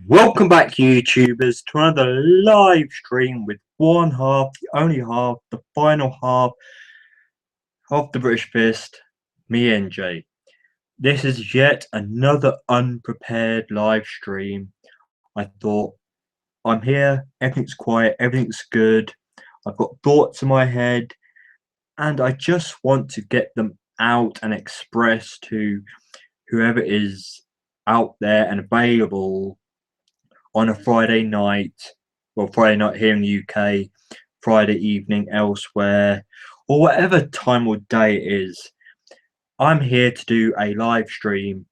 Welcome back, YouTubers, to another live stream with one half, the only half, the final half of the British Fist, me, NJ. This is yet another unprepared live stream. I thought, I'm here, everything's quiet, everything's good, I've got thoughts in my head, and I just want to get them out and express to whoever is out there and available on a Friday night, well, Friday night here in the UK, Friday evening elsewhere, or whatever time or day it is. I'm here to do a live stream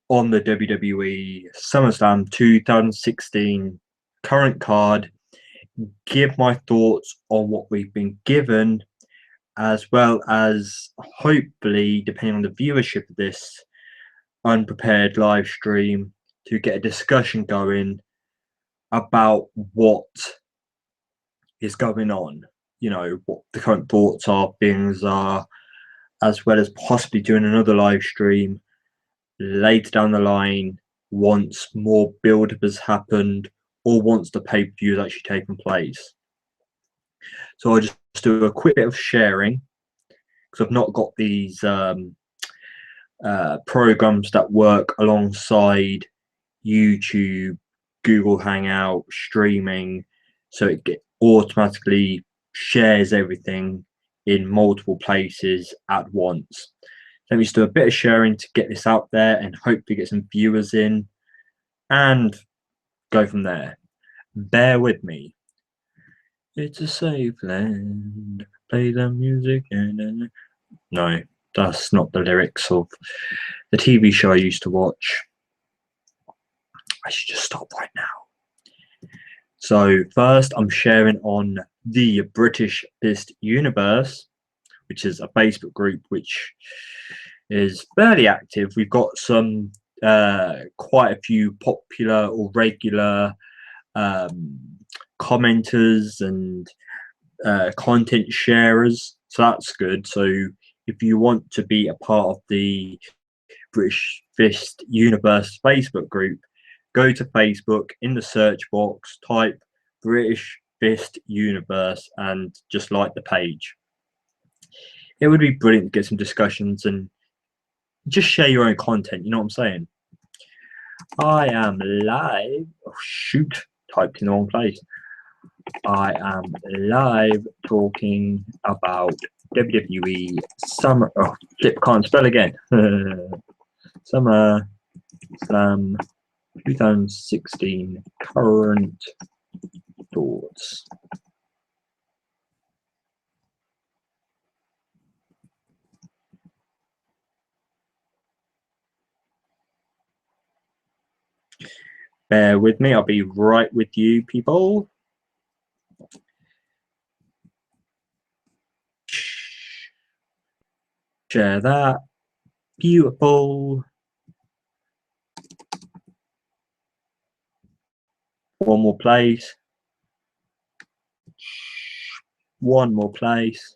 on the WWE SummerSlam 2016 current card, give my thoughts on what we've been given, as well as hopefully, depending on the viewership of this unprepared live stream, to get a discussion going about what is going on, what the current thoughts are, things are, as well as possibly doing another live stream later down the line once more build-up has happened or once the pay-per-view has actually taken place. So I'll just do a quick bit of sharing because I've not got these programs that work alongside YouTube, Google Hangout, streaming, so it automatically shares everything in multiple places at once. Let me just do a bit of sharing to get this out there and hopefully get some viewers in and go from there. Bear with me. It's a safe land, play the music and no, that's not the lyrics of the TV show I used to watch. I should just stop right now. So first, I'm sharing on the British Fist Universe, which is a Facebook group which is fairly active. We've got some quite a few popular or regular commenters and content sharers, so that's good. So if you want to be a part of the British Fist Universe Facebook group, go to Facebook, in the search box, type British Fist Universe and just like the page. It would be brilliant to get some discussions and just share your own content, you know what I'm saying? I am live. Oh, shoot, typed in the wrong place. I am live talking about WWE Summer. Oh, flip, can't spell again. SummerSlam 2016 current thoughts. Bear with me, I'll be right with you, people. Share that. Beautiful. One more place. One more place.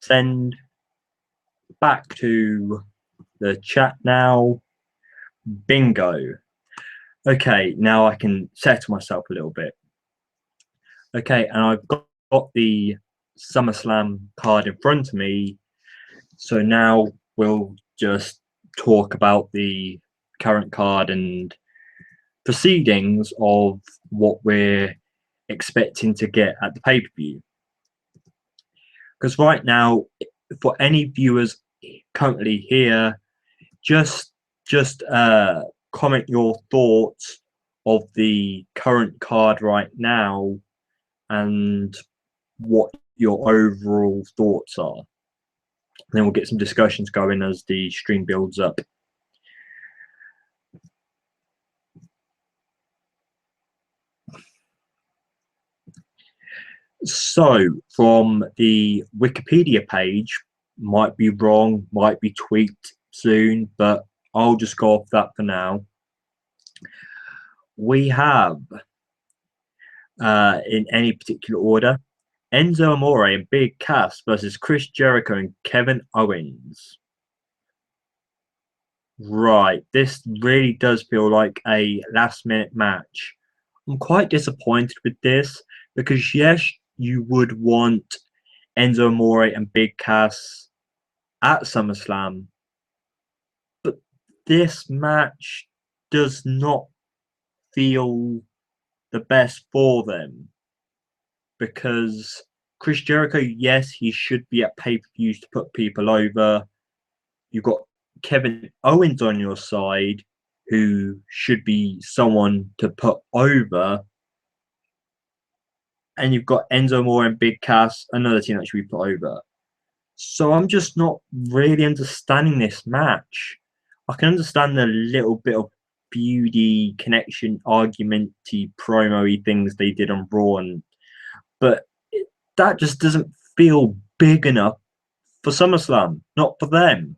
Send back to the chat now. Bingo. Okay, now I can settle myself a little bit. Okay, and I've got the SummerSlam card in front of me. So now we'll just talk about the current card and proceedings of what we're expecting to get at the pay-per-view. Because right now, for any viewers currently here, just comment your thoughts of the current card right now and what your overall thoughts are. And then we'll get some discussions going as the stream builds up. So from the Wikipedia page, Might be wrong, might be tweaked soon, but I'll just go off that for now. We have, in any particular order, Enzo Amore and Big Cass versus Chris Jericho and Kevin Owens. Right, this really does feel like a last-minute match. I'm quite disappointed with this because, yes, you would want Enzo Amore and Big Cass at SummerSlam, but this match does not feel the best for them because Chris Jericho, yes, he should be at pay-per-views to put people over. You've got Kevin Owens on your side, who should be someone to put over. And you've got Enzo Amore and Big Cass, another team that should be put over. So I'm just not really understanding this match. I can understand the little bit of beauty, connection, argumenty, promo-y things they did on Raw, but that just doesn't feel big enough for SummerSlam. Not for them.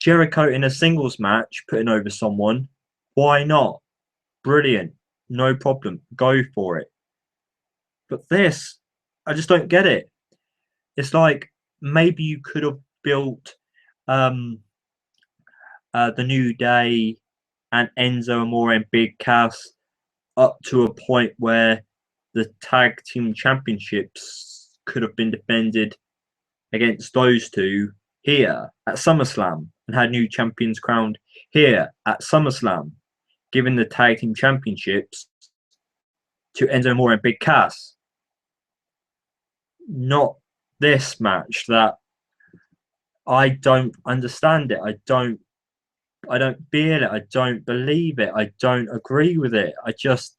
Jericho in a singles match, putting over someone. Why not? Brilliant. No problem. Go for it. But this, I just don't get it. It's like maybe you could have built the New Day and Enzo Amore and Big Cass up to a point where the tag team championships could have been defended against those two here at SummerSlam and had new champions crowned here at SummerSlam, giving the tag team championships to Enzo Amore and Big Cass. Not this match. That I don't understand it. I don't feel it. I don't believe it. I don't agree with it. I just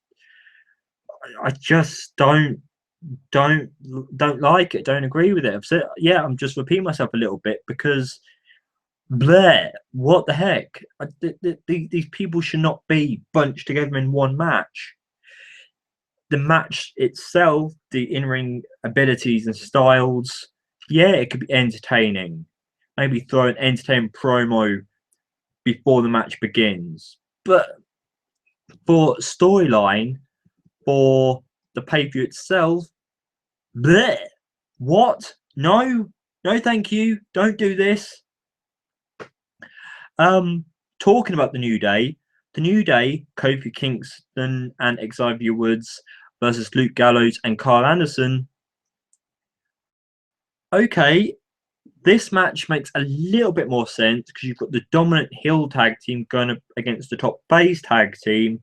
don't like it. Don't agree with it. I'm just repeating myself a little bit because bleh, what the heck? These people should not be bunched together in one match. The match itself, the in-ring abilities and styles, yeah, it could be entertaining. Maybe throw an entertaining promo before the match begins. But for storyline, for the pay-per-view itself, bleh. What? No, thank you. Don't do this. Talking about the New Day, Kofi Kingston and Xavier Woods versus Luke Gallows and Carl Anderson. Okay, this match makes a little bit more sense because you've got the dominant heel tag team going up against the top face tag team,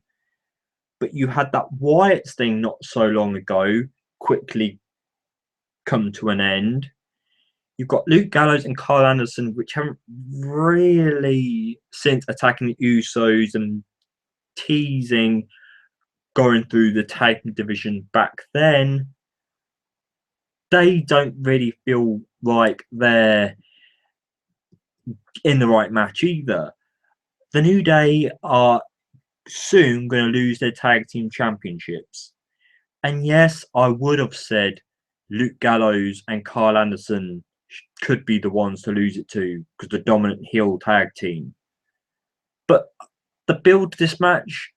but you had that Wyatt's thing not so long ago quickly come to an end. You've got Luke Gallows and Carl Anderson, which haven't really, since attacking the Usos and teasing going through the tag division back then, they don't really feel like they're in the right match either. The New Day are soon going to lose their tag team championships. And yes, I would have said Luke Gallows and Carl Anderson could be the ones to lose it to because the dominant heel tag team. But the build to this match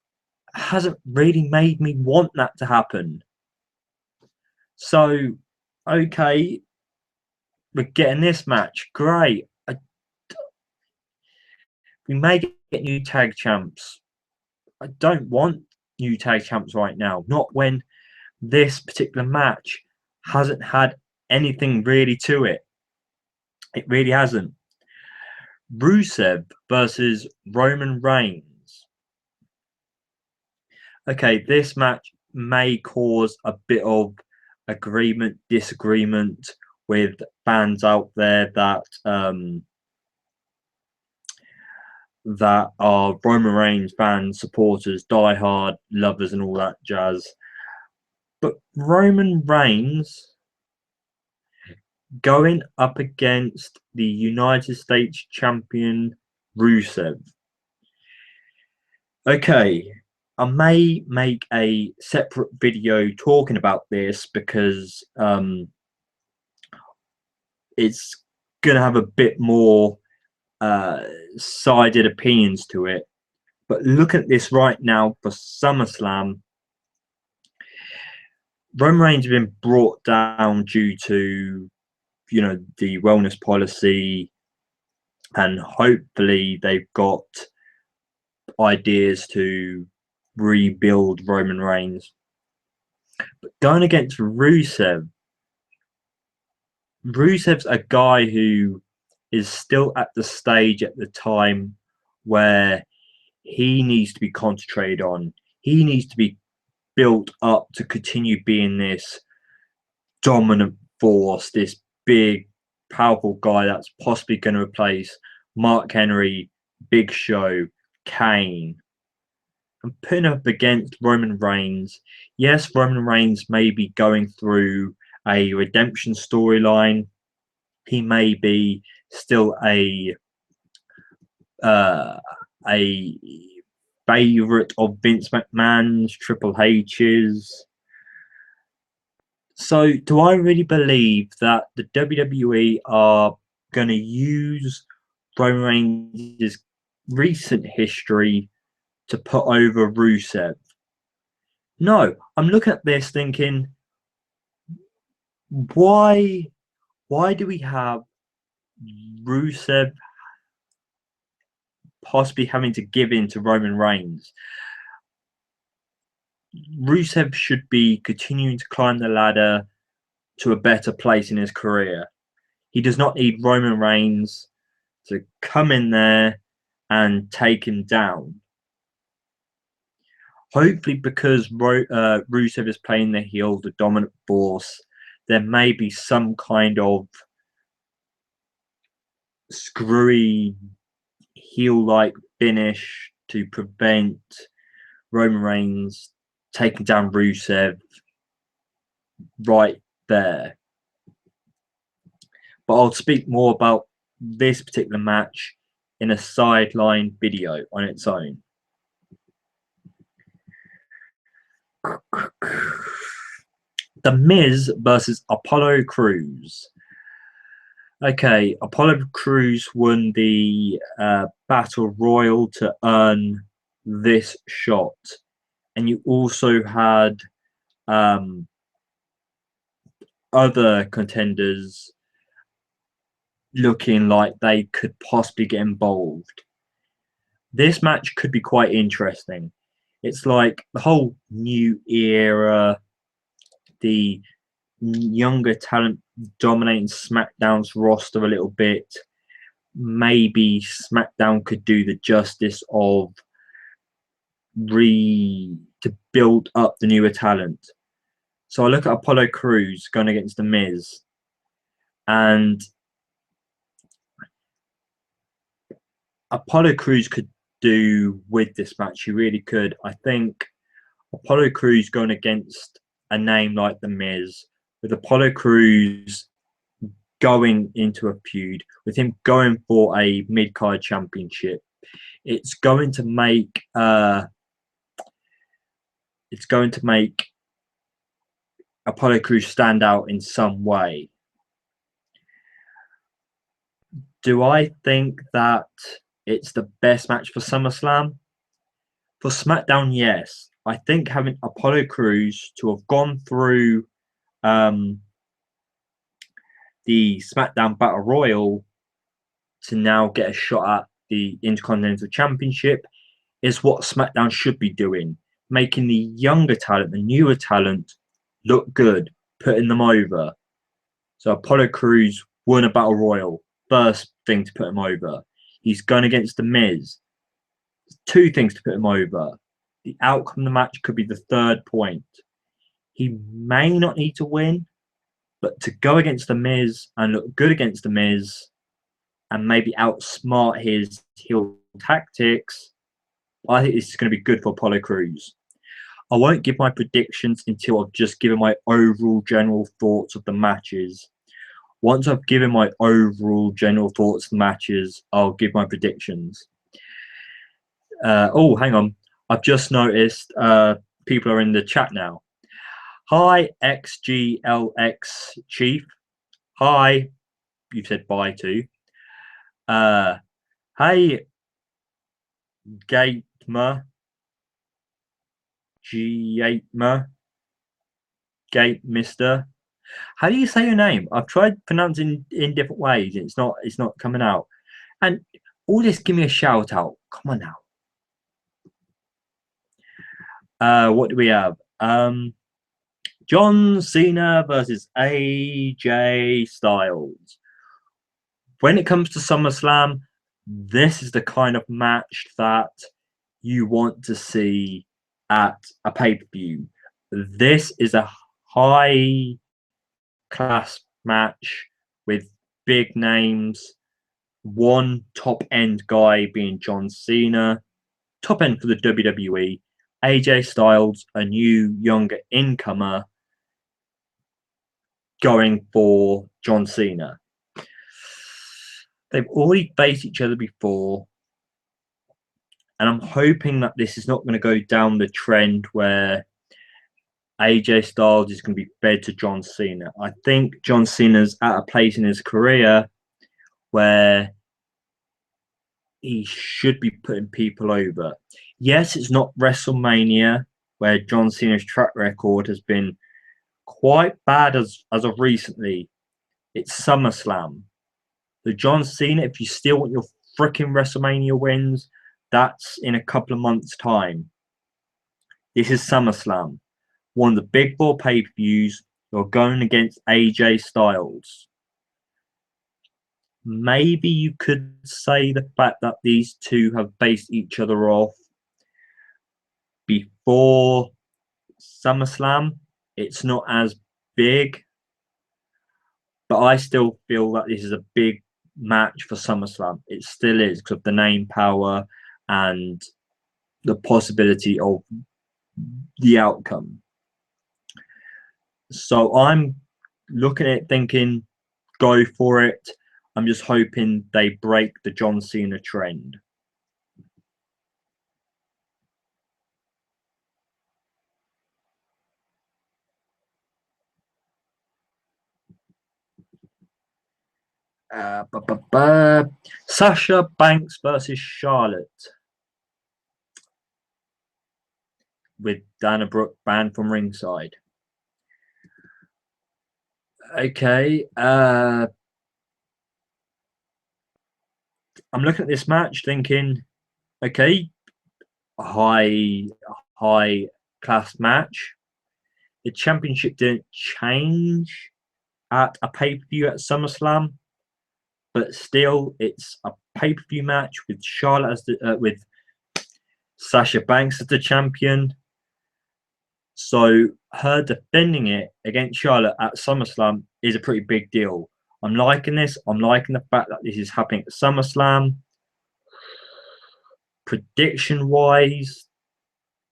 hasn't really made me want that to happen. So, okay, we're getting this match. Great. We may get new tag champs. I don't want new tag champs right now. Not when this particular match hasn't had anything really to it. It really hasn't. Rusev versus Roman Reigns. Okay, this match may cause a bit of agreement, disagreement with fans out there that that are Roman Reigns fans, supporters, diehard lovers, and all that jazz. But Roman Reigns going up against the United States champion Rusev. Okay, I may make a separate video talking about this because it's going to have a bit more sided opinions to it. But look at this right now for SummerSlam. Roman Reigns has been brought down due to, you know, the wellness policy, and hopefully they've got ideas to rebuild Roman Reigns. But going against Rusev's a guy who is still at the stage at the time where he needs to be concentrated on. He needs to be built up to continue being this dominant force, this big, powerful guy that's possibly going to replace Mark Henry, Big Show, Kane. And putting up against Roman Reigns, yes, Roman Reigns may be going through a redemption storyline. He may be still a favorite of Vince McMahon's, Triple H's. So, do I really believe that the WWE are going to use Roman Reigns' recent history to put over Rusev? No, I'm looking at this thinking, why do we have Rusev possibly having to give in to Roman Reigns? Rusev should be continuing to climb the ladder to a better place in his career. He does not need Roman Reigns to come in there and take him down. Hopefully, because Rusev is playing the heel, the dominant force, there may be some kind of screwy heel-like finish to prevent Roman Reigns taking down Rusev right there. But I'll speak more about this particular match in a sideline video on its own. The Miz versus Apollo Crews. Okay, Apollo Crews won the Battle Royal to earn this shot. And you also had other contenders looking like they could possibly get involved. This match could be quite interesting. It's like the whole new era, the younger talent dominating SmackDown's roster a little bit. Maybe SmackDown could do the justice of to build up the newer talent. So I look at Apollo Crews going against The Miz, and Apollo Crews could do with this match. He really could. I think Apollo Crews going against a name like The Miz, with Apollo Crews going into a feud, with him going for a mid-card championship, it's going to make Apollo Crews stand out in some way. Do I think that it's the best match for SummerSlam? For SmackDown, yes. I think having Apollo Crews to have gone through the SmackDown Battle Royal to now get a shot at the Intercontinental Championship is what SmackDown should be doing. Making the younger talent, the newer talent, look good, putting them over. So Apollo Crews won a Battle Royal. First thing to put him over. He's going against The Miz. Two things to put him over. The outcome of the match could be the third point. He may not need to win, but to go against The Miz and look good against The Miz and maybe outsmart his heel tactics, I think this is going to be good for Apollo Crews. I won't give my predictions until I've just given my overall general thoughts of the matches. Once I've given my overall general thoughts of the matches, I'll give my predictions. Oh, hang on. I've just noticed people are in the chat now. Hi, XGLX Chief. Hi. you've said bye to. Hey, Gatemer, G8mer, Gate Mister. How do you say your name? I've tried pronouncing in different ways. It's not coming out. And all this, give me a shout out. Come on now. What do we have? John Cena versus AJ Styles. When it comes to SummerSlam, this is the kind of match that you want to see at a pay-per-view. This is a high class match with big names. One top end guy being John Cena, top end for the WWE. AJ Styles, a new younger incomer, going for John Cena. They've already faced each other before, and I'm hoping that this is not going to go down the trend where AJ Styles is going to be fed to John Cena. I think John Cena's at a place in his career where he should be putting people over. Yes, it's not WrestleMania, where John Cena's track record has been quite bad as of recently. It's SummerSlam. So John Cena, if you still want your freaking WrestleMania wins, that's in a couple of months' time. This is SummerSlam, one of the big four pay-per-views. You're going against AJ Styles. Maybe you could say the fact that these two have faced each other off before SummerSlam, it's not as big, but I still feel that this is a big match for SummerSlam. It still is, because of the name power and the possibility of the outcome. So I'm looking at it thinking, go for it. I'm just hoping they break the John Cena trend. Sasha Banks versus Charlotte, with Dana Brooke banned from ringside. Okay, I'm looking at this match thinking, okay, a high class match. The championship didn't change at a pay-per-view at SummerSlam, but still, it's a pay-per-view match with Charlotte as with Sasha Banks as the champion. So her defending it against Charlotte at SummerSlam is a pretty big deal. I'm liking this. I'm liking the fact that this is happening at SummerSlam. Prediction-wise,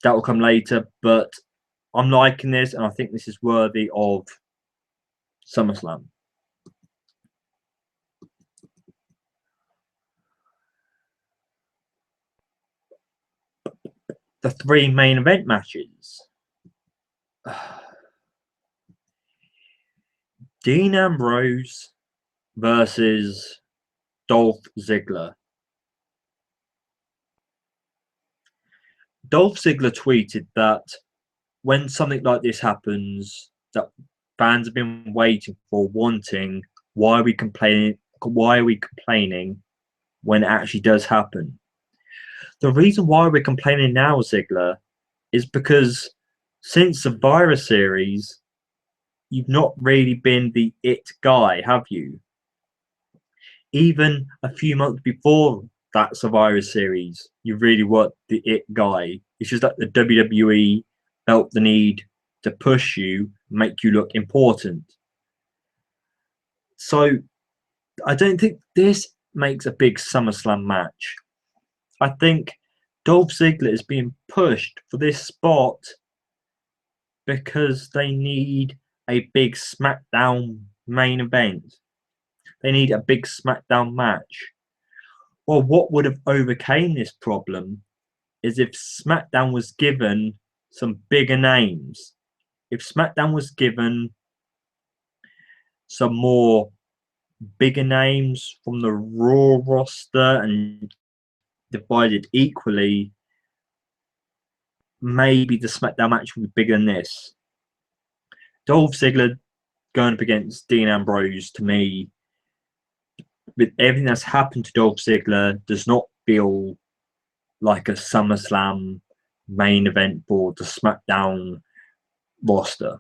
that will come later, but I'm liking this, and I think this is worthy of SummerSlam. The three main event matches. Dean Ambrose versus Dolph Ziggler. Dolph Ziggler tweeted that when something like this happens, that fans have been waiting for, wanting, why are we complaining when it actually does happen? The reason why we're complaining now, Ziggler, is because since the Virus series, you've not really been the it guy, have you? Even a few months before that Survivor Series, you really weren't the it guy. It's just that the WWE felt the need to push you, make you look important. So I don't think this makes a big SummerSlam match. I think Dolph Ziggler is being pushed for this spot because they need a big SmackDown main event. They need a big SmackDown match. Well, what would have overcame this problem is if SmackDown was given some bigger names. If SmackDown was given some more bigger names from the Raw roster and divided equally, maybe the SmackDown match will be bigger than this. Dolph Ziggler going up against Dean Ambrose, to me, with everything that's happened to Dolph Ziggler, does not feel like a SummerSlam main event for the SmackDown roster.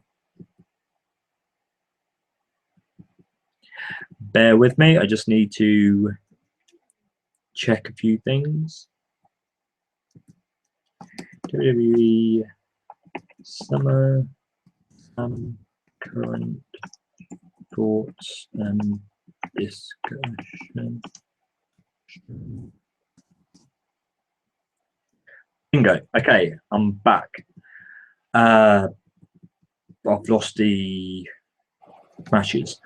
Bear with me, I just need to check a few things. WWE SummerSlam current thoughts and discussion. Bingo. Okay, I'm back. I've lost the matches.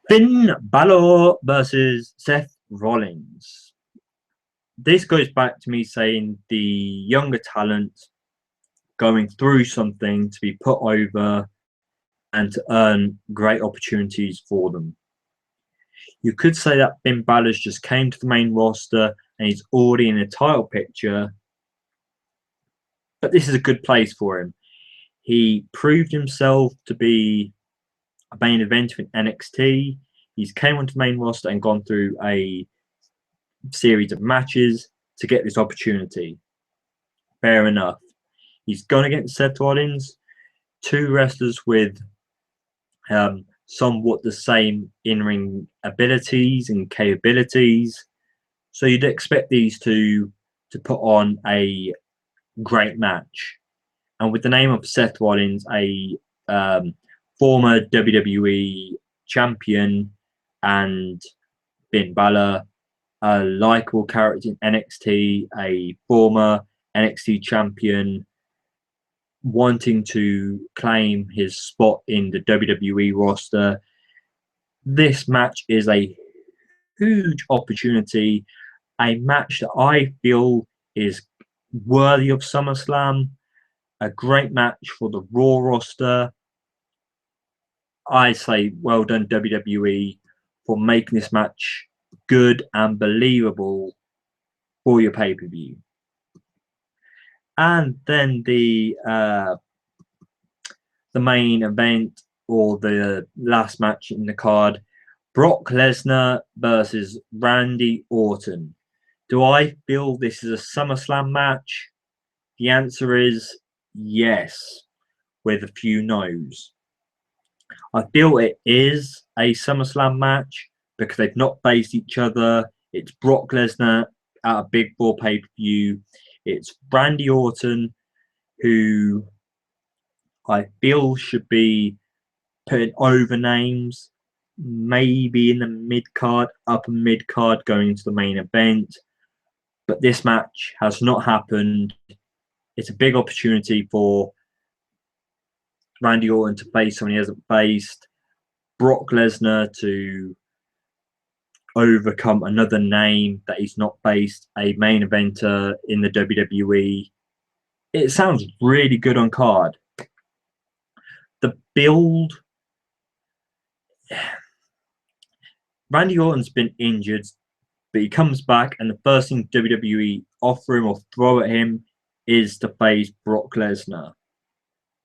Finn Balor versus Seth Rollins. This goes back to me saying the younger talent going through something to be put over and to earn great opportunities for them. You could say that Finn Balor's just came to the main roster and he's already in a title picture, but this is a good place for him. He proved himself to be a main eventer in NXT. He's came onto the main roster and gone through a series of matches to get this opportunity. Fair enough. He's gone against Seth Rollins, two wrestlers with somewhat the same in-ring abilities and capabilities. So you'd expect these two to put on a great match. And with the name of Seth Rollins, a former WWE champion, and Finn Balor, a likable character in NXT, a former NXT champion, wanting to claim his spot in the WWE roster. This match is a huge opportunity, a match that I feel is worthy of SummerSlam, a great match for the Raw roster. I say well done WWE for making this match good and believable for your pay-per-view. And then the main event, or the last match in the card, Brock Lesnar versus Randy Orton. Do I feel this is a SummerSlam match? The answer is yes, with a few no's. I feel it is a SummerSlam match because they've not faced each other. It's Brock Lesnar at a Big Four pay-per-view. It's Randy Orton, who I feel should be putting over names, maybe in the mid-card, upper mid-card, going into the main event. But this match has not happened. It's a big opportunity for Randy Orton to face someone he hasn't faced, Brock Lesnar to overcome another name that he's not faced, a main eventer in the WWE. It sounds really good on card. The build, Randy Orton's been injured, but he comes back, and the first thing WWE offer him or throw at him is to face Brock Lesnar.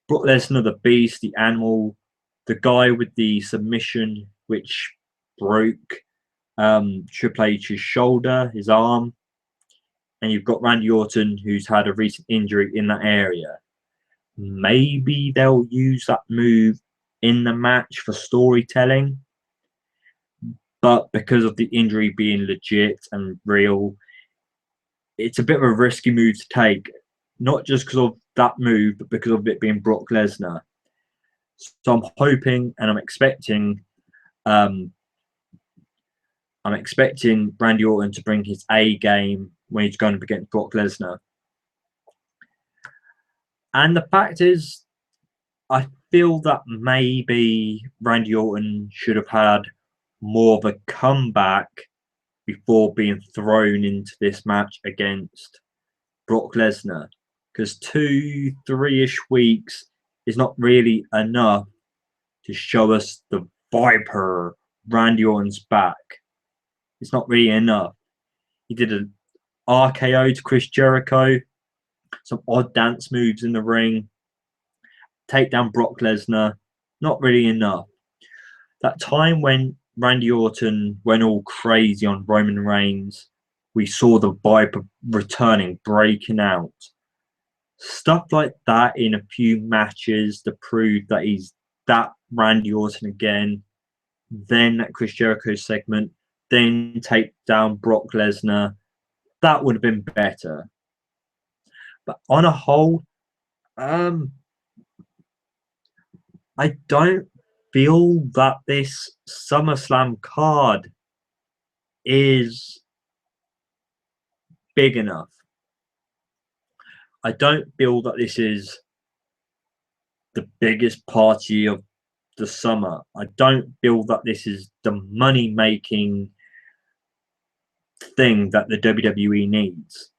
Brock Lesnar, the beast, the animal, the guy with the submission which broke Triple H's shoulder, his arm. And you've got Randy Orton, who's had a recent injury in that area. Maybe they'll use that move in the match for storytelling. But because of the injury being legit and real, it's a bit of a risky move to take. Not just because of that move, but because of it being Brock Lesnar. So I'm hoping and I'm expecting Randy Orton to bring his A game when he's going up against Brock Lesnar. And the fact is, I feel that maybe Randy Orton should have had more of a comeback before being thrown into this match against Brock Lesnar. Because 2-3-ish weeks is not really enough to show us the Viper Randy Orton's back. It's not really enough. He did an RKO to Chris Jericho, some odd dance moves in the ring, take down Brock Lesnar. Not really enough. That time when Randy Orton went all crazy on Roman Reigns, we saw the vibe returning, breaking out. Stuff like that in a few matches to prove that he's that Randy Orton again. Then that Chris Jericho segment, then take down Brock Lesnar. That would have been better. But on a whole, I don't feel that this SummerSlam card is big enough. I don't feel that this is the biggest party of the summer. I don't feel that this is the money-making thing that the WWE needs.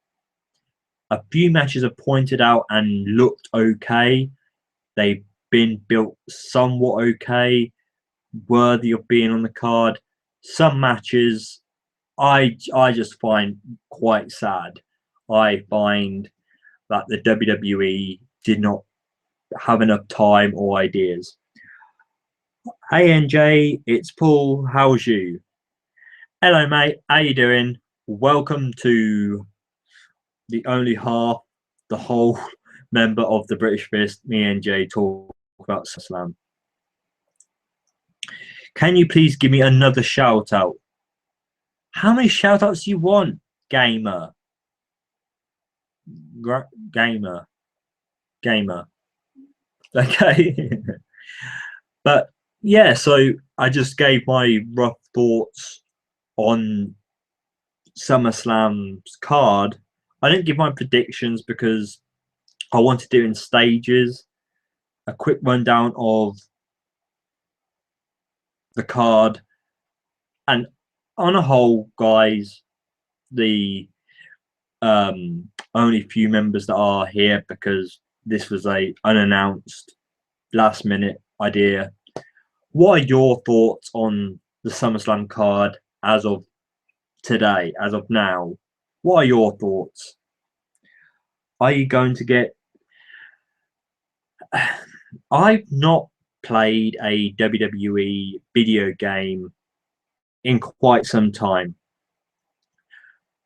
A few matches have pointed out and looked okay. They've been built somewhat okay, worthy of being on the card. Some matches I just find quite sad. I find that the WWE did not have enough time or ideas. Hey NJ, it's Paul. How's you? Hello mate, how you doing? Welcome to the only half, the whole member of the British Fist, me and Jay talk about SummerSlam. Can you please give me another shout out? How many shout outs do you want, gamer? Gamer. Okay. But yeah, so I just gave my rough thoughts on SummerSlam's card. I didn't give my predictions because I wanted to do it in stages. A quick rundown of the card. And on a whole, guys, the only few members that are here because this was a unannounced last minute idea. What are your thoughts on the SummerSlam card as of today, as of now? What are your thoughts? Are you going to get... I've not played a WWE video game in quite some time.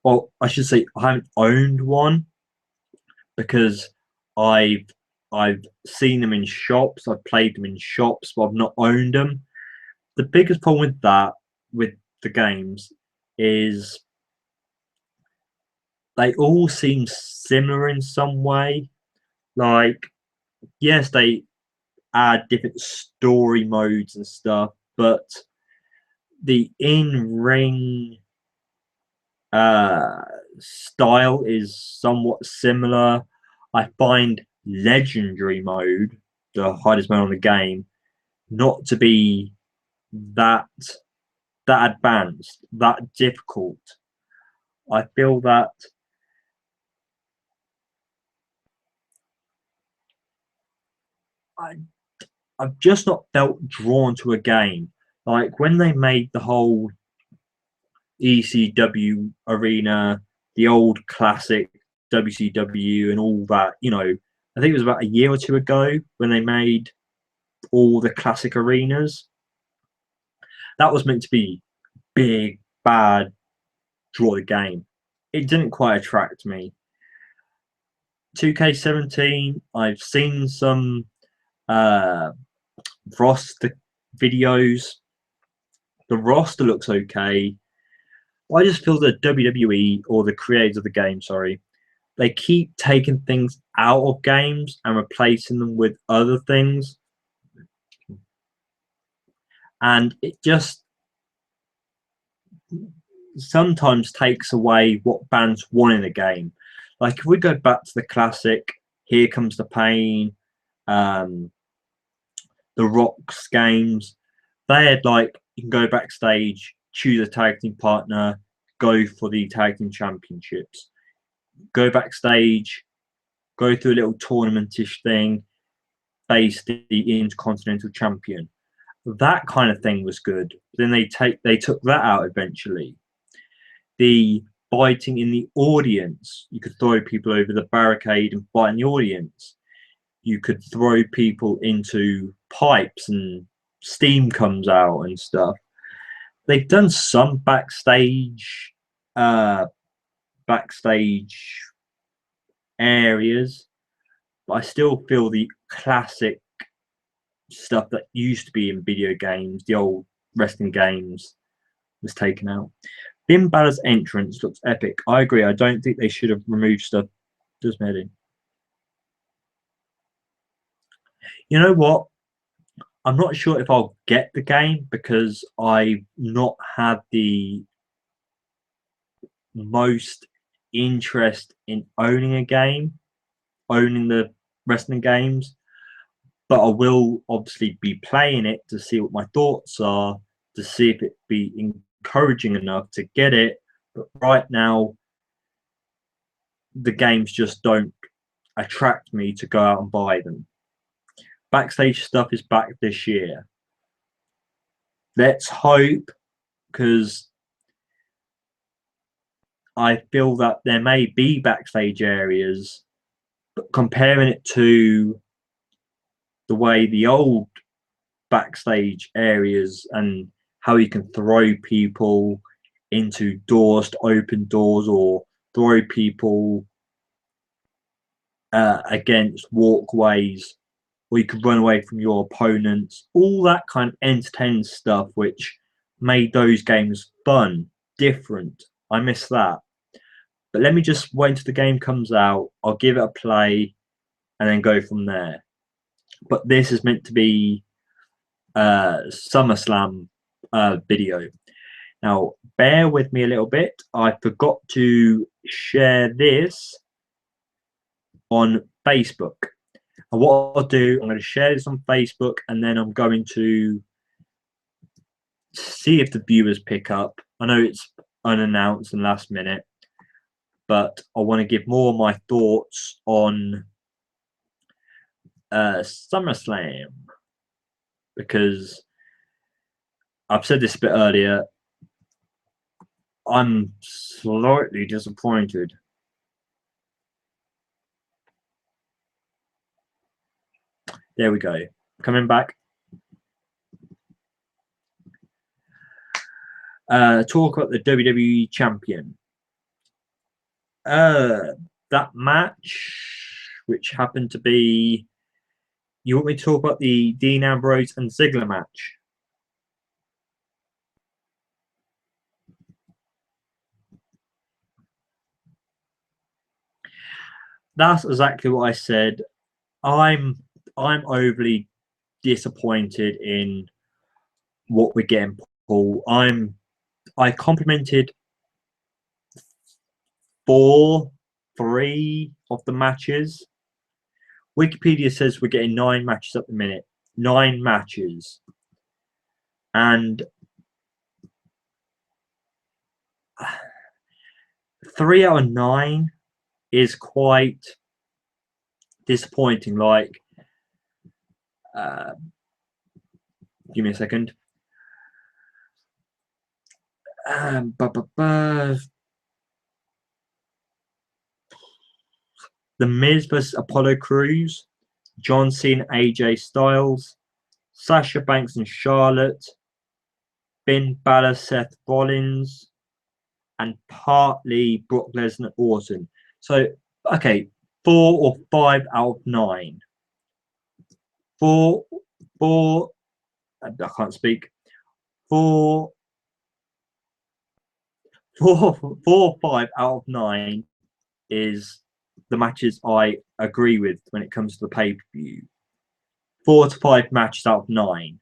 Well, I should say I haven't owned one because I've seen them in shops, I've played them in shops, but I've not owned them. The biggest problem with that, with the games, is they all seem similar in some way. Like, yes, they add different story modes and stuff, but the in-ring style is somewhat similar. I find legendary mode, the hardest mode on the game, not to be that advanced, that difficult. I feel that I've just not felt drawn to a game. Like when they made the whole ECW arena, the old classic WCW and all that, you know, I think it was about a year or two ago when they made all the classic arenas. That was meant to be big, bad, draw the game. It didn't quite attract me. 2K17, I've seen some roster videos. The roster looks okay. I just feel that WWE, or the creators of the game, sorry, they keep taking things out of games and replacing them with other things. And it just sometimes takes away what fans want in a game. Like if we go back to the classic Here Comes the Pain, the Rock's games, they had like, you can go backstage, choose a tag team partner, go for the tag team championships. Go backstage, go through a little tournament-ish thing, face the Intercontinental Champion. That kind of thing was good. Then they took that out eventually. The biting in the audience, you could throw people over the barricade and bite in the audience. You could throw people into pipes and steam comes out and stuff. They've done some backstage areas, but I still feel the classic stuff that used to be in video games, the old wrestling games, was taken out. Finn Balor's entrance looks epic. I agree. I don't think they should have removed stuff. Does maybe. You know what? I'm not sure if I'll get the game because I've not had the most interest in owning the wrestling games. But I will obviously be playing it to see what my thoughts are, to see if it be encouraging enough to get it. But right now, the games just don't attract me to go out and buy them. Backstage stuff is back this year. Let's hope, because I feel that there may be backstage areas, but comparing it to the way the old backstage areas and how you can throw people into doors to open doors or throw people against walkways, or you could run away from your opponents, all that kind of entertaining stuff which made those games fun, different. I miss that. But let me just wait until the game comes out. I'll give it a play and then go from there. But this is meant to be SummerSlam video. Now, bear with me a little bit. I forgot to share this on Facebook. And what I'll do, I'm going to share this on Facebook, and then I'm going to see if the viewers pick up. I know it's unannounced and last minute, but I want to give more of my thoughts on SummerSlam, because I've said this a bit earlier, I'm slightly disappointed. There we go. Coming back. Talk about the WWE champion. That match, which happened to be, you want me to talk about the Dean Ambrose and Ziggler match? That's exactly what I said. I'm overly disappointed in what we're getting, Paul. I complimented 3 of the matches. Wikipedia says we're getting 9 matches at the minute. 9 matches. And 3 out of 9 is quite disappointing. Like, give me a second. The Miz vs Apollo Crews, John Cena, AJ Styles, Sasha Banks and Charlotte, Finn Balor, Seth Rollins, and partly Brock Lesnar, Orton. So, okay, 4 or 5 out of 9. 4, I can't speak. 4 or 5 out of 9 is the matches I agree with when it comes to the pay-per-view. 4 to 5 matches out of 9.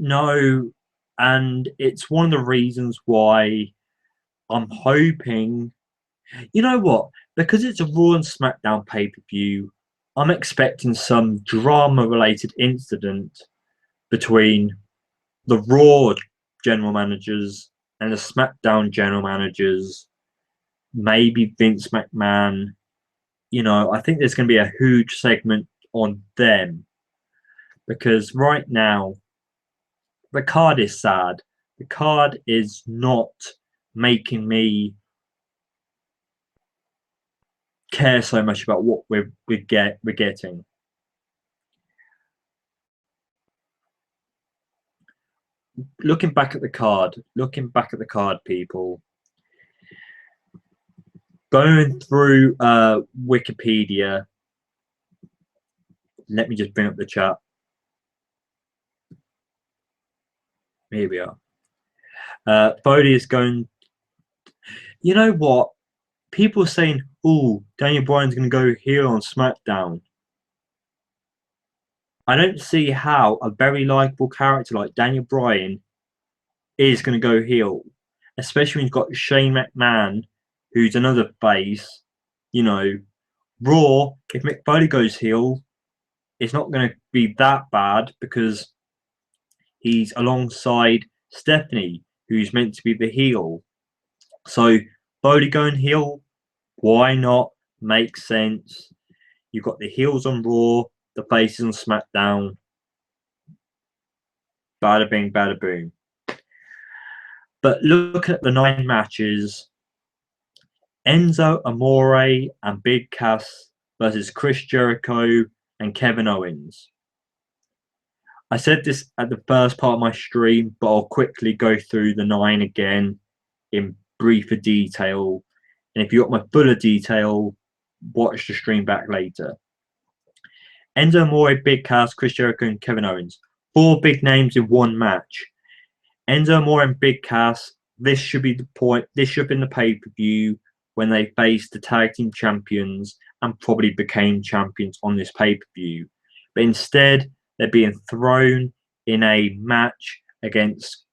No, and it's one of the reasons why I'm hoping, you know what, because it's a Raw and SmackDown pay-per-view, I'm expecting some drama-related incident between the Raw general managers and the SmackDown general managers, maybe Vince McMahon. You know, I think there's going to be a huge segment on them because right now the card is sad. The card is not making me care so much about what we're getting. Looking back at the card, people, going through Wikipedia. Let me just bring up the chat. Here we are. Foley is going. You know what? People are saying, "Oh, Daniel Bryan's going to go heel on SmackDown." I don't see how a very likable character like Daniel Bryan is going to go heel, especially when you've got Shane McMahon, who's another face. You know, Raw. If Mick Foley goes heel, it's not going to be that bad because he's alongside Stephanie, who's meant to be the heel. So Foley going heel, why not? Makes sense. You've got the heels on Raw, the faces on SmackDown. Bada bing, bada boom. But look at the 9 matches. Enzo Amore and Big Cass versus Chris Jericho and Kevin Owens. I said this at the first part of my stream, but I'll quickly go through the 9 again in briefer detail. And if you want my fuller detail, watch the stream back later. Enzo Amore, Big Cass, Chris Jericho, and Kevin Owens. 4 big names in one match. Enzo Amore and Big Cass, this should be the point. This should have been the pay-per-view when they faced the tag team champions and probably became champions on this pay-per-view. But instead, they're being thrown in a match against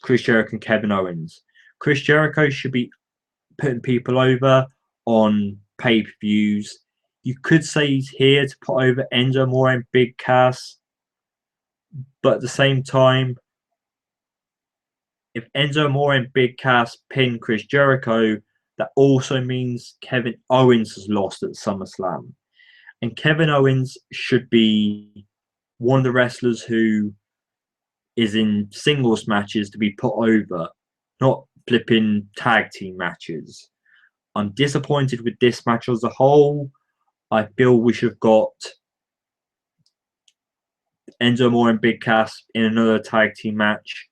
Chris Jericho and Kevin Owens. Chris Jericho should be putting people over on pay-per-views. You could say he's here to put over Enzo Amore and Big Cass, but at the same time, if Enzo Amore and Big Cass pin Chris Jericho, that also means Kevin Owens has lost at SummerSlam. And Kevin Owens should be one of the wrestlers who is in singles matches to be put over, not flipping tag team matches. I'm disappointed with this match as a whole. I feel we should have got Enzo Amore and Big Cass in another tag team match.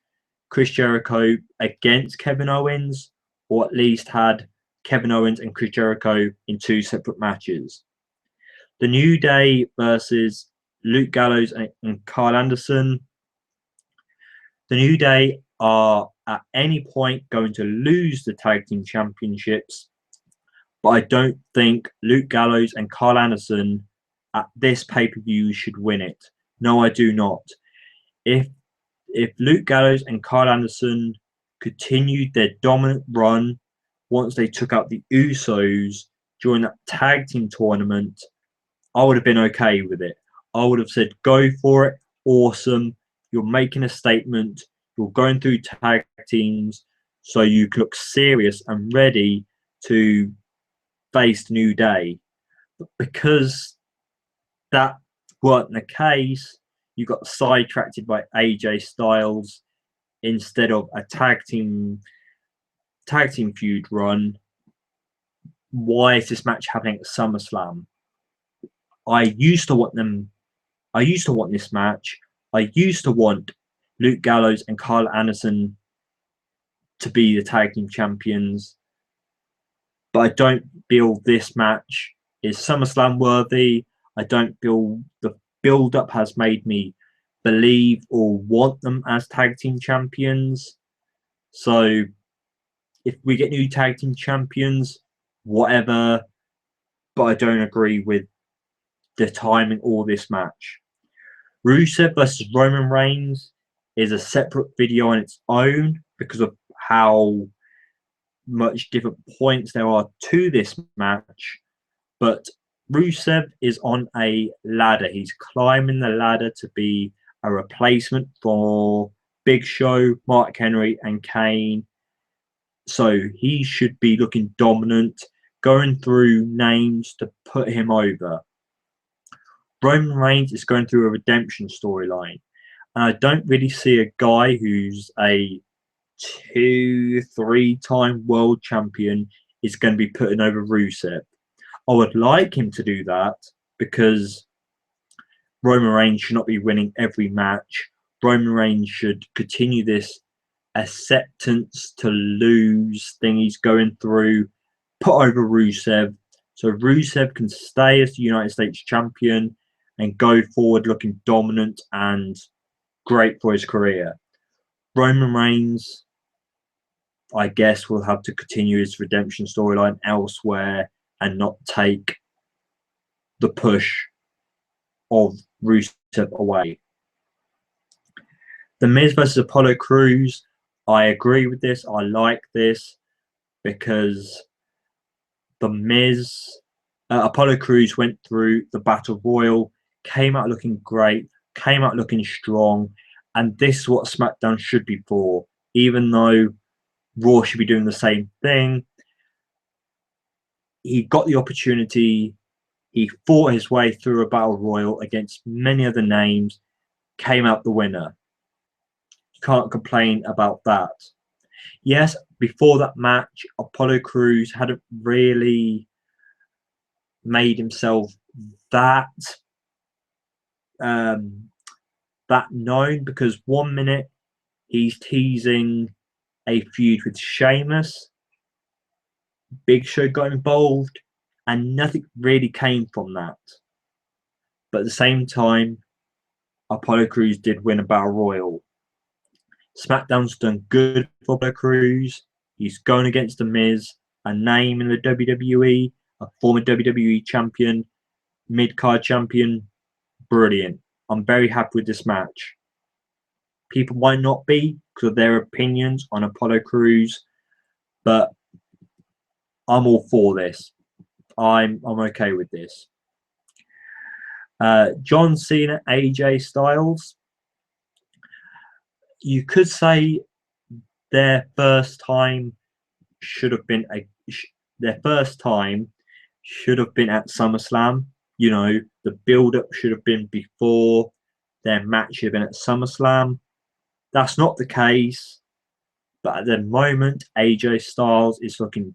Chris Jericho against Kevin Owens, or at least had Kevin Owens and Chris Jericho in 2 separate matches. The New Day versus Luke Gallows and Carl Anderson. The New Day are at any point going to lose the tag team championships, but I don't think Luke Gallows and Carl Anderson at this pay-per-view should win it. No, I do not. If Luke Gallows and Carl Anderson continued their dominant run once they took out the Usos during that tag team tournament, I would have been okay with it. I would have said, go for it. Awesome. You're making a statement. You're going through tag teams so you look serious and ready to face New Day. But because that weren't the case, you got sidetracked by AJ Styles instead of a tag team feud run. Why is this match happening at SummerSlam? I used to want this match. I used to want Luke Gallows and Carl Anderson to be the tag team champions. But I don't feel this match is SummerSlam worthy. I don't feel the build-up has made me believe or want them as tag team champions. So if we get new tag team champions, whatever. But I don't agree with the timing or this match. Rusev versus Roman Reigns is a separate video on its own because of how much different points there are to this match. But Rusev is on a ladder. He's climbing the ladder to be a replacement for Big Show, Mark Henry, and Kane. So he should be looking dominant, going through names to put him over. Roman Reigns is going through a redemption storyline. And I don't really see a guy who's a 2-3-time world champion is going to be putting over Rusev. I would like him to do that because Roman Reigns should not be winning every match. Roman Reigns should continue this acceptance to lose thing he's going through, put over Rusev, so Rusev can stay as the United States champion and go forward looking dominant and great for his career. Roman Reigns, I guess, will have to continue his redemption storyline elsewhere and not take the push of Rusev away. The Miz versus Apollo Crews, I agree with this. I like this because the Miz, Apollo Crews went through the Battle Royal, came out looking great, came out looking strong, and this is what SmackDown should be for. Even though Raw should be doing the same thing, he got the opportunity. He fought his way through a Battle Royal against many other names, came out the winner. Can't complain about that. Yes, before that match, Apollo Crews hadn't really made himself that known, because 1 minute he's teasing a feud with Sheamus, Big Show got involved, and nothing really came from that. But at the same time, Apollo Crews did win a Battle Royal. SmackDown's done good for Apollo Crews. He's going against The Miz, a name in the WWE, a former WWE champion, mid-card champion. Brilliant. I'm very happy with this match. People might not be because of their opinions on Apollo Crews, but I'm all for this. I'm okay with this. John Cena, AJ Styles. You could say their first time should have been at SummerSlam. You know, the build-up should have been before their match should have been at SummerSlam. That's not the case. But at the moment, AJ Styles is looking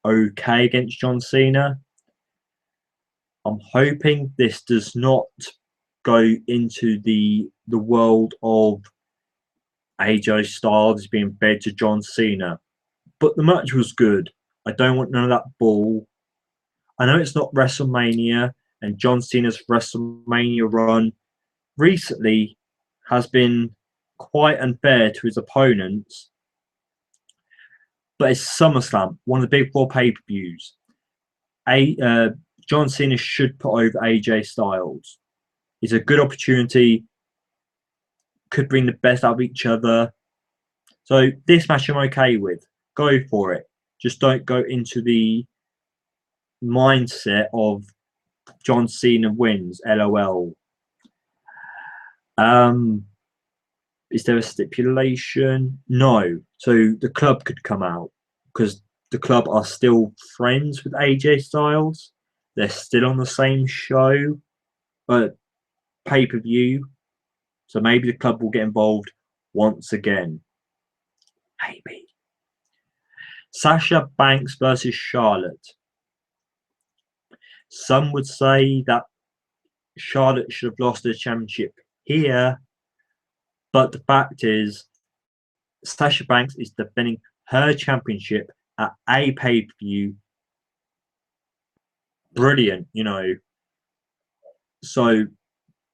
okay against John Cena. I'm hoping this does not go into the world of AJ Styles being fed to John Cena. But the match was good. I don't want none of that bull. I know it's not WrestleMania, and John Cena's WrestleMania run recently has been quite unfair to his opponents. But it's SummerSlam, one of the big four pay-per-views. John Cena should put over AJ Styles. It's a good opportunity. Could bring the best out of each other. So this match I'm okay with. Go for it. Just don't go into the mindset of John Cena wins. LOL. Is there a stipulation? No. So the club could come out because the club are still friends with AJ Styles. They're still on the same show, but pay-per-view. So maybe the club will get involved once again. Maybe. Sasha Banks versus Charlotte. Some would say that Charlotte should have lost the championship here, but the fact is Sasha Banks is defending her championship at a pay-per-view. Brilliant, you know. So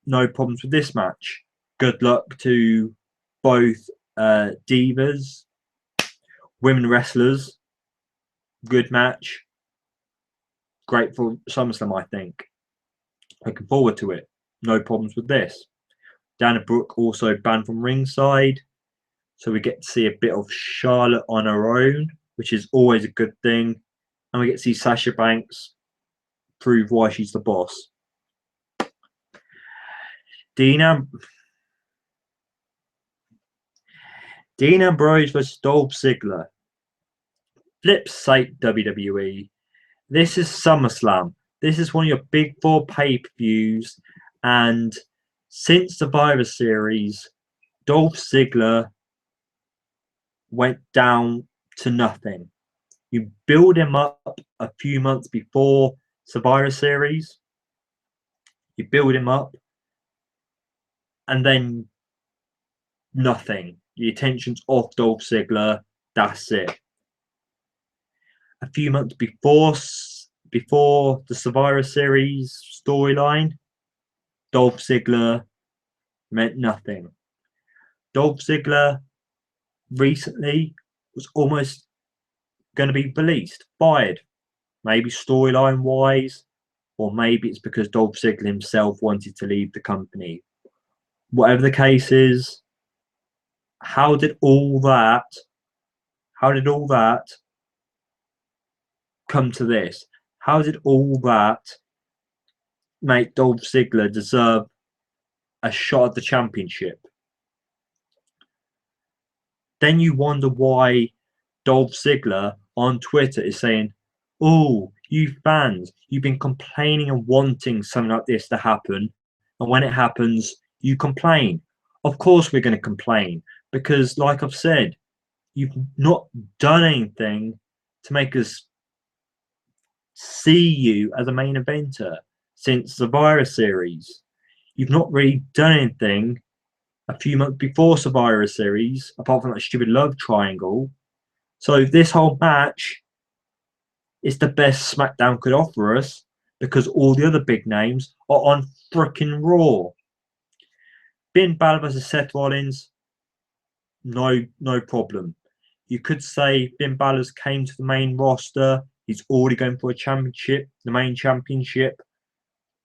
no problems with this match. Good luck to both divas, women wrestlers. Good match. Great for SummerSlam, I think. Looking forward to it. No problems with this. Dana Brooke also banned from ringside. So we get to see a bit of Charlotte on her own, which is always a good thing. And we get to see Sasha Banks prove why she's the boss. Dean Dean Ambrose versus Dolph Ziggler. Flip's sake, WWE. This is SummerSlam. This is one of your big four pay-per-views. And since Survivor Series, Dolph Ziggler went down to nothing. You build him up a few months before Survivor Series. You build him up. And then nothing. The attention's off Dolph Ziggler. That's it. A few months before the Survivor Series storyline, Dolph Ziggler meant nothing. Dolph Ziggler recently was almost going to be released, fired. Maybe storyline wise, or maybe it's because Dolph Ziggler himself wanted to leave the company. Whatever the case is, how did all that come to this? How did all that make Dolph Ziggler deserve a shot at the championship? Then you wonder why Dolph Ziggler on Twitter is saying, "Oh, you fans, you've been complaining and wanting something like this to happen, and when it happens, you complain." Of course we're going to complain, because like I've said, you've not done anything to make us see you as a main eventer since the Survivor Series. You've not really done anything a few months before Survivor Series, apart from that stupid love triangle. So this whole match is the best SmackDown could offer us, because all the other big names are on frickin' Raw. Finn Balor versus Seth Rollins, no problem. You could say Finn Balor's came to the main roster. He's already going for a championship, the main championship.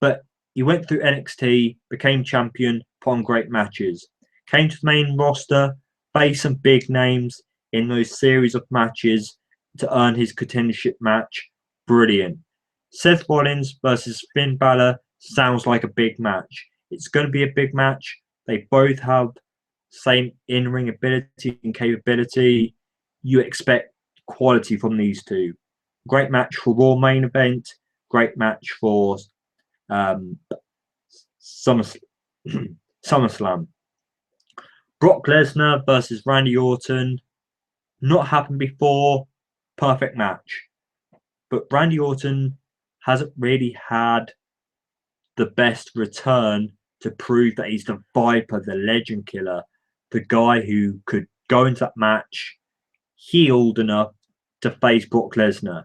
But he went through NXT, became champion, put on great matches. Came to the main roster, faced some big names in those series of matches to earn his contendership match. Brilliant. Seth Rollins versus Finn Balor sounds like a big match. It's going to be a big match. They both have same in-ring ability and capability. You expect quality from these two. Great match for Raw main event. Great match for SummerSlam. Brock Lesnar versus Randy Orton. Not happened before. Perfect match. But Randy Orton hasn't really had the best return to prove that he's the Viper, the legend killer, the guy who could go into that match healed enough to face Brock Lesnar.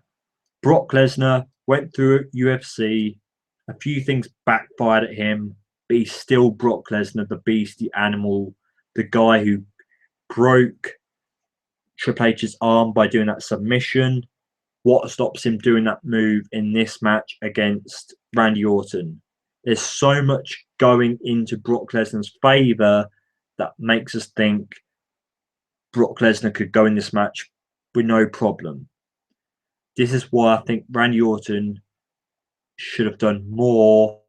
Brock Lesnar went through UFC. A few things backfired at him, but he's still Brock Lesnar, the beast, the animal, the guy who broke Triple H's arm by doing that submission. What stops him doing that move in this match against Randy Orton? There's so much going into Brock Lesnar's favor that makes us think Brock Lesnar could go in this match with no problem. This is why I think Randy Orton should have done more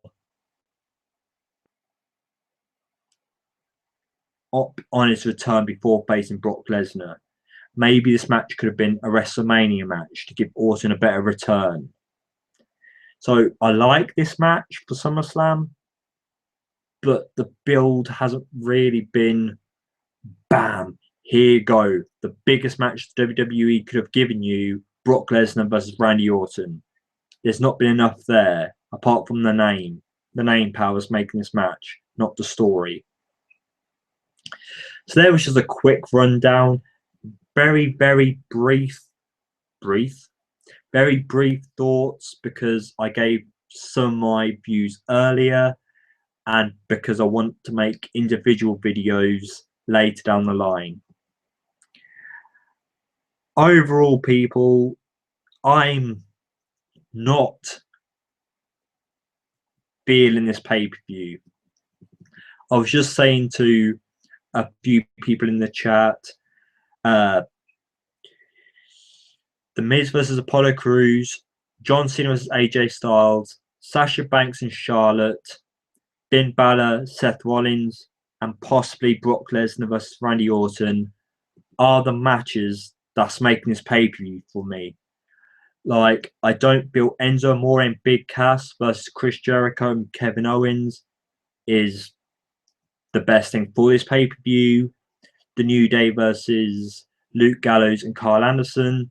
on his return before facing Brock Lesnar. Maybe this match could have been a WrestleMania match to give Orton a better return. So I like this match for SummerSlam, but the build hasn't really been bam, here you go. The biggest match WWE could have given you, Brock Lesnar versus Randy Orton. There's not been enough there, apart from the name. The name power is making this match, not the story. So there was just a quick rundown. Very brief thoughts, because I gave some of my views earlier and because I want to make individual videos later down the line. Overall, people, I'm not feeling this pay-per-view. I was just saying to a few people in the chat, The Miz versus Apollo Crews, John Cena versus AJ Styles, Sasha Banks and Charlotte, Finn Balor, Seth Rollins, and possibly Brock Lesnar versus Randy Orton are the matches that's making this pay-per-view for me. Like, I don't feel Enzo Amore and Big Cass versus Chris Jericho and Kevin Owens is the best thing for this pay-per-view. The New Day versus Luke Gallows and Kyle Anderson,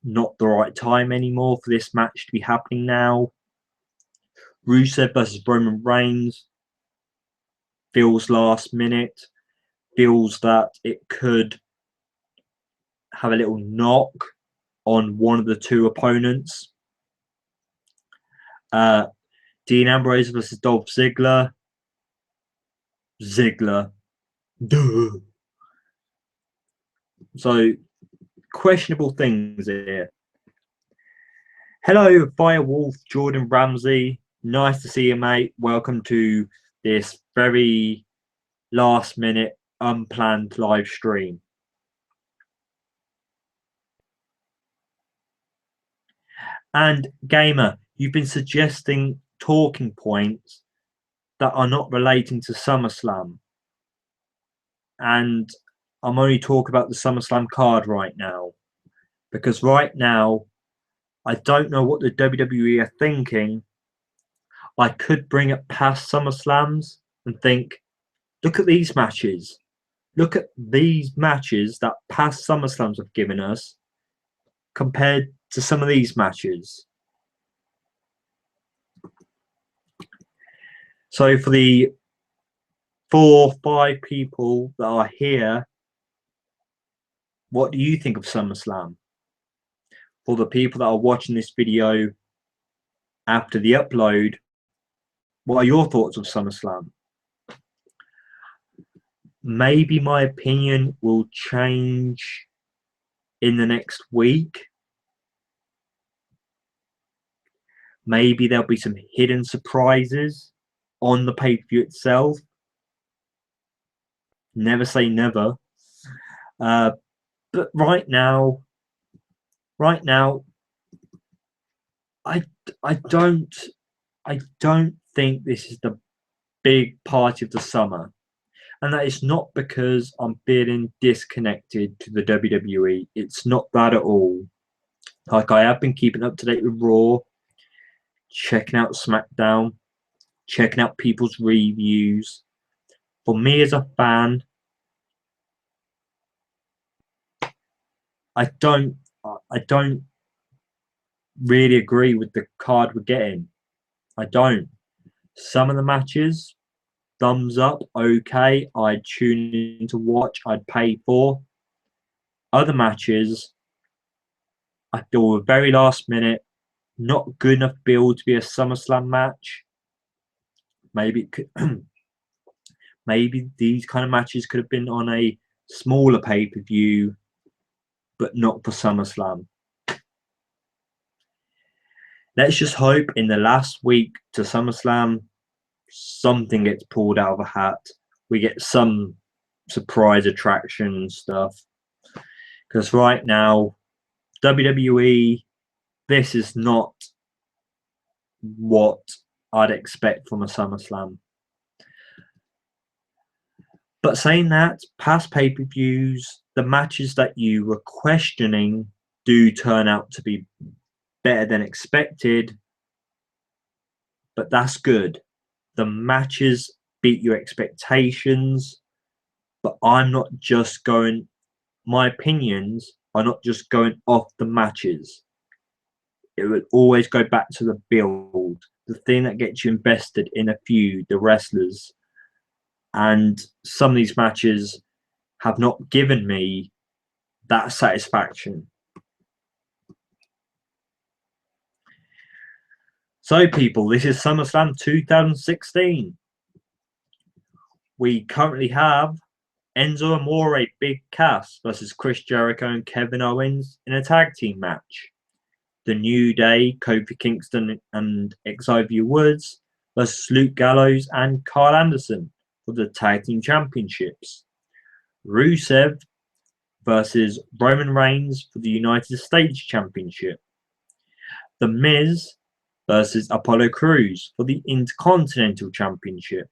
not the right time anymore for this match to be happening now. Rusev versus Roman Reigns feels last minute, feels that it could have a little knock on one of the two opponents. Dean Ambrose versus Dolph Ziggler. Duh. So, questionable things here. Hello, Firewolf Jordan Ramsey. Nice to see you, mate. Welcome to this very last minute, unplanned live stream. And Gamer, you've been suggesting talking points that are not relating to SummerSlam. And I'm only talking about the SummerSlam card right now. Because right now, I don't know what the WWE are thinking. I could bring it past SummerSlams and think, look at these matches. Look at these matches that past SummerSlams have given us compared to some of these matches. So for the 4 or 5 people that are here, what do you think of SummerSlam? For the people that are watching this video after the upload, what are your thoughts of SummerSlam? Maybe my opinion will change in the next week. Maybe there'll be some hidden surprises on the pay-per-view itself. Never say never. But right now, I don't think this is the big party of the summer. And that is not because I'm feeling disconnected to the WWE. It's not that at all. Like, I have been keeping up to date with Raw, checking out SmackDown, checking out people's reviews. For me as a fan, I don't really agree with the card we're getting. I don't. Some of the matches, thumbs up, okay, I'd tune in to watch, I'd pay for. Other matches, I feel were very last minute, not good enough build to be a SummerSlam match. Maybe it could, maybe these kind of matches could have been on a smaller pay-per-view, but not for SummerSlam. Let's just hope in the last week to SummerSlam, something gets pulled out of a hat. We get some surprise attraction stuff. Because right now, WWE, this is not what I'd expect from a SummerSlam. But saying that, past pay-per-views, the matches that you were questioning do turn out to be better than expected. But that's good. The matches beat your expectations. But I'm not just going, my opinions are not just going off the matches. It would always go back to the build, the thing that gets you invested in a feud, the wrestlers. And some of these matches have not given me that satisfaction. So, people, this is SummerSlam 2016. We currently have Enzo Amore, Big Cass versus Chris Jericho and Kevin Owens in a tag team match. The New Day, Kofi Kingston and Xavier Woods versus Luke Gallows and Kyle Anderson for the tag team championships. Rusev versus Roman Reigns for the United States Championship. The Miz versus Apollo Crews for the Intercontinental Championship.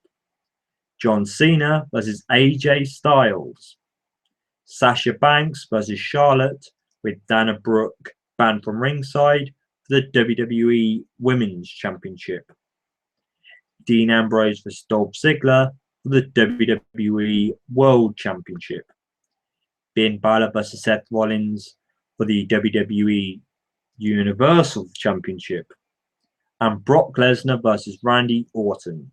John Cena versus AJ Styles. Sasha Banks versus Charlotte, with Dana Brooke banned from ringside for the WWE Women's Championship. Dean Ambrose versus Dolph Ziggler for the WWE World Championship. Finn Balor versus Seth Rollins for the WWE Universal Championship. And Brock Lesnar versus Randy Orton.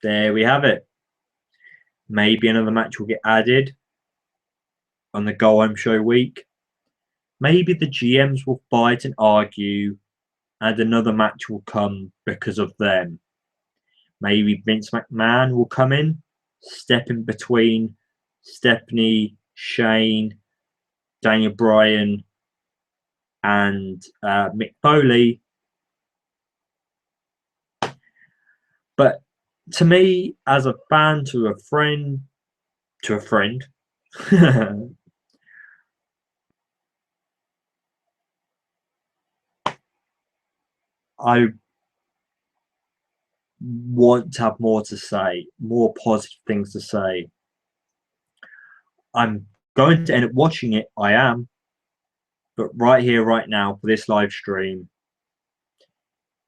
There we have it. Maybe another match will get added on the Go Home Show week. Maybe the GMs will fight and argue and another match will come because of them. Maybe Vince McMahon will come in, step in between Stephanie, Shane, Daniel Bryan, and Mick Foley. But to me, as a fan, to a friend, I want to have more to say, more positive things to say. I'm going to end up watching it, I am. But right here, right now, for this live stream,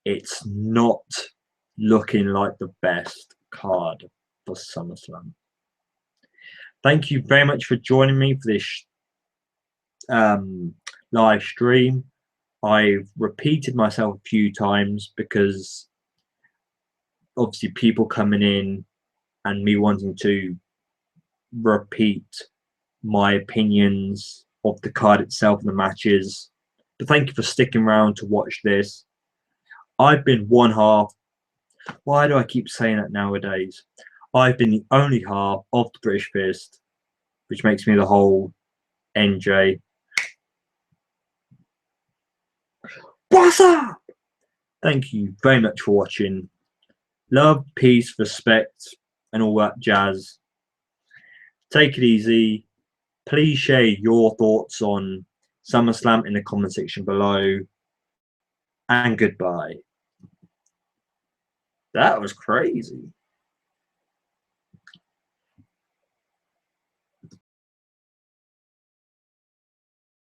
it's not looking like the best card for SummerSlam. Thank you very much for joining me for this live stream. I've repeated myself a few times because obviously people coming in and me wanting to repeat my opinions of the card itself and the matches. But thank you for sticking around to watch this. I've been one half. Why do I keep saying that nowadays? I've been the only half of the British Fist, which makes me the whole NJ. What's up? Thank you very much for watching. Love, peace, respect, and all that jazz. Take it easy. Please share your thoughts on SummerSlam in the comment section below. And goodbye. That was crazy.